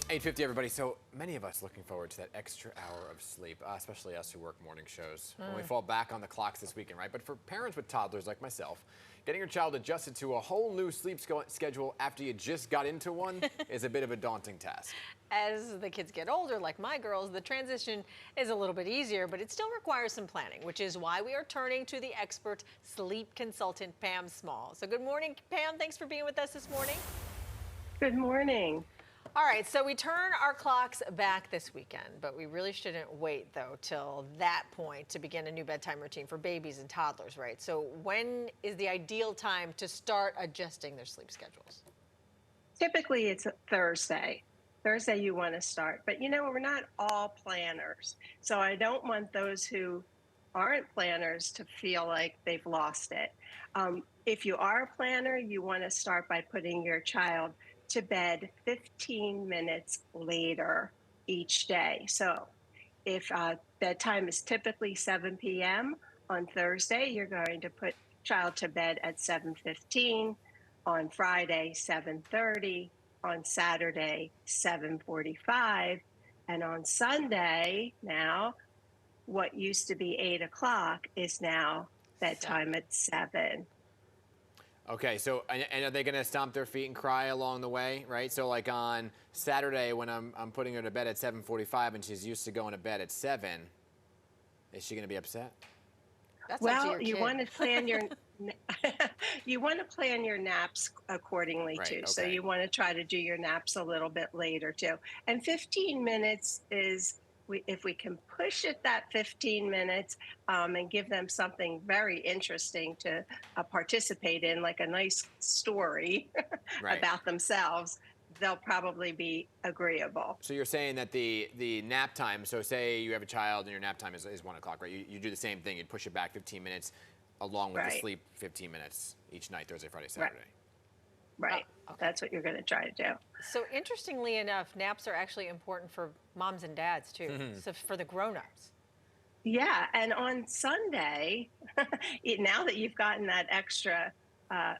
8:50, everybody. So many of us looking forward to that extra hour of sleep, especially us who work morning shows. When we fall back on the clocks this weekend, right? But for parents with toddlers like myself, getting your child adjusted to a whole new sleep schedule after you just got into one is a bit of a daunting task. As the kids get older, like my girls, the transition is a little bit easier, but it still requires some planning, which is why we are turning to the expert sleep consultant, Pam Small. So good morning, Pam. Thanks for being with us this morning. Good morning. All right, so we turn our clocks back this weekend, but we really shouldn't wait, though, till that point to begin a new bedtime routine for babies and toddlers, right? So when is the ideal time to start adjusting their sleep schedules? Typically, it's a Thursday. Thursday, you want to start. But we're not all planners. So I don't want those who aren't planners to feel like they've lost it. If you are a planner, you want to start by putting your child to bed 15 minutes later each day. So if bedtime is typically 7 p.m. on Thursday, you're going to put child to bed at 7:15, on Friday 7:30, on Saturday 7:45, and on Sunday now what used to be 8 o'clock is now bedtime at 7. Okay, so and are they going to stomp their feet and cry along the way, right? So like on Saturday when I'm putting her to bed at 7:45 and she's used to going to bed at 7, is she going to be upset? That's up to Well, your you kid. want to plan your you want to plan your naps accordingly Right, too. So okay. you want to try to do your naps a little bit later too. And 15 minutes is if we can push it that 15 minutes and give them something very interesting to participate in, like a nice story Right. about themselves, they'll probably be agreeable. So you're saying that the nap time, so say you have a child and your nap time is 1 o'clock, right? You do the same thing. You'd push it back 15 minutes along with the Right. sleep 15 minutes each night, Thursday, Friday, Right. Saturday. Right. Okay. That's what you're going to try to do. So interestingly enough, naps are actually important for moms and dads too. So for the grown-ups. Yeah, and on Sunday, now that you've gotten that extra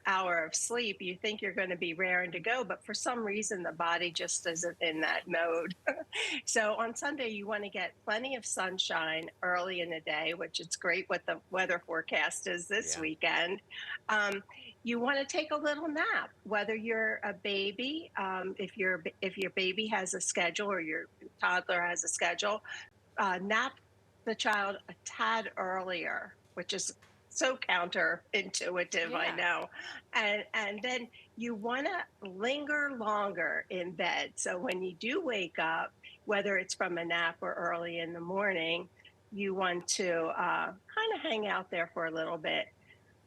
hour of sleep, you think you're going to be raring to go, but for some reason the body just isn't in that mode. So on Sunday, you want to get plenty of sunshine early in the day, which is great what the weather forecast is this Yeah. weekend. You want to take a little nap, whether you're a baby, if your baby has a schedule or your toddler has a schedule, nap the child a tad earlier, which is so counterintuitive, I Yeah. know. And then you want to linger longer in bed. So when you do wake up, whether it's from a nap or early in the morning, you want to kind of hang out there for a little bit.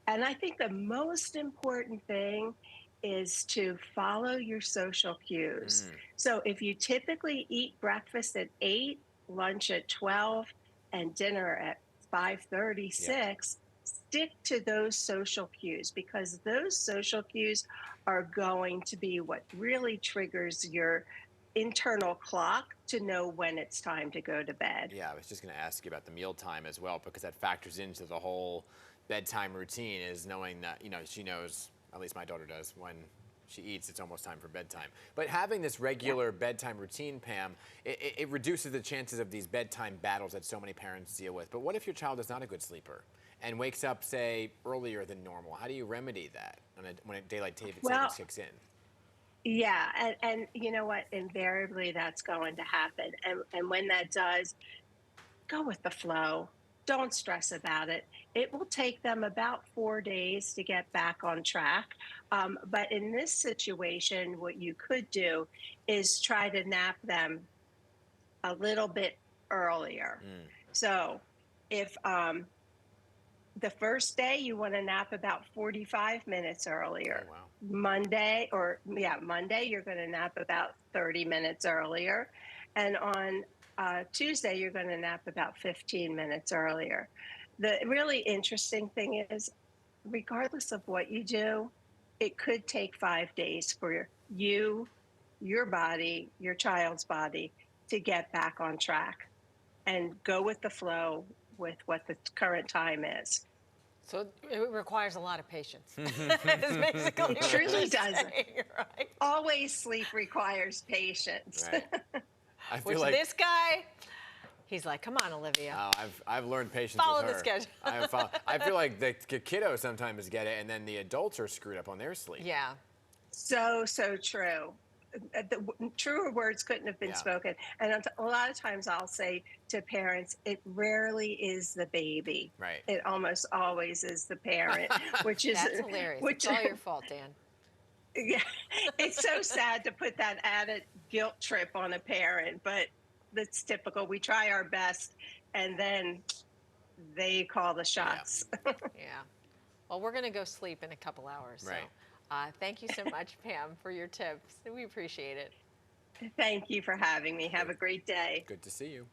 And I think the most important thing is to follow your social cues. Mm, So if you typically eat breakfast at 8, lunch at 12, and dinner at yep. 5:36, stick to those social cues because those social cues are going to be what really triggers your internal clock to know when it's time to go to bed. Yeah, I was just going to ask you about the mealtime as well, because that factors into the whole bedtime routine, is knowing that, she knows, at least my daughter does, when she eats, it's almost time for bedtime. But having this regular bedtime routine, Pam, it reduces the chances of these bedtime battles that so many parents deal with. But what if your child is not a good sleeper and wakes up, say, earlier than normal? How do you remedy that when daylight savings Well, kicks in? yeah, and you know what? Invariably, that's going to happen. And when that does, go with the flow. Don't stress about it. It will take them about 4 days to get back on track. But in this situation, what you could do is try to nap them a little bit earlier. Mm. So if the first day you want to nap about 45 minutes Oh, earlier. wow. Monday, you're going to nap about 30 minutes earlier. And on Tuesday, you're going to nap about 15 minutes earlier. The really interesting thing is, regardless of what you do, it could take 5 days for you, your body, your child's body to get back on track and go with the flow with what the current time is. So it requires a lot of patience. It's basically what Truly you're does. saying, right? Always sleep requires patience. Right. I feel Which like this guy, he's like, come on, Olivia. I've learned patience Follow with the her. schedule. I feel like the kiddos sometimes get it, and then the adults are screwed up on their sleep. Yeah. So true. Truer words couldn't have been Yeah. spoken. And a lot of times I'll say to parents, it rarely is the baby. Right. It almost always is the parent, which is That's hilarious. which It's all your fault, Dan. yeah, it's so sad to put that added guilt trip on a parent, but that's typical. We try our best, and then they call the shots. Yeah. Well, we're going to go sleep in a couple hours. Right. So thank you so much, Pam, for your tips. We appreciate it. Thank you for having me. Have a great day. Good to see you.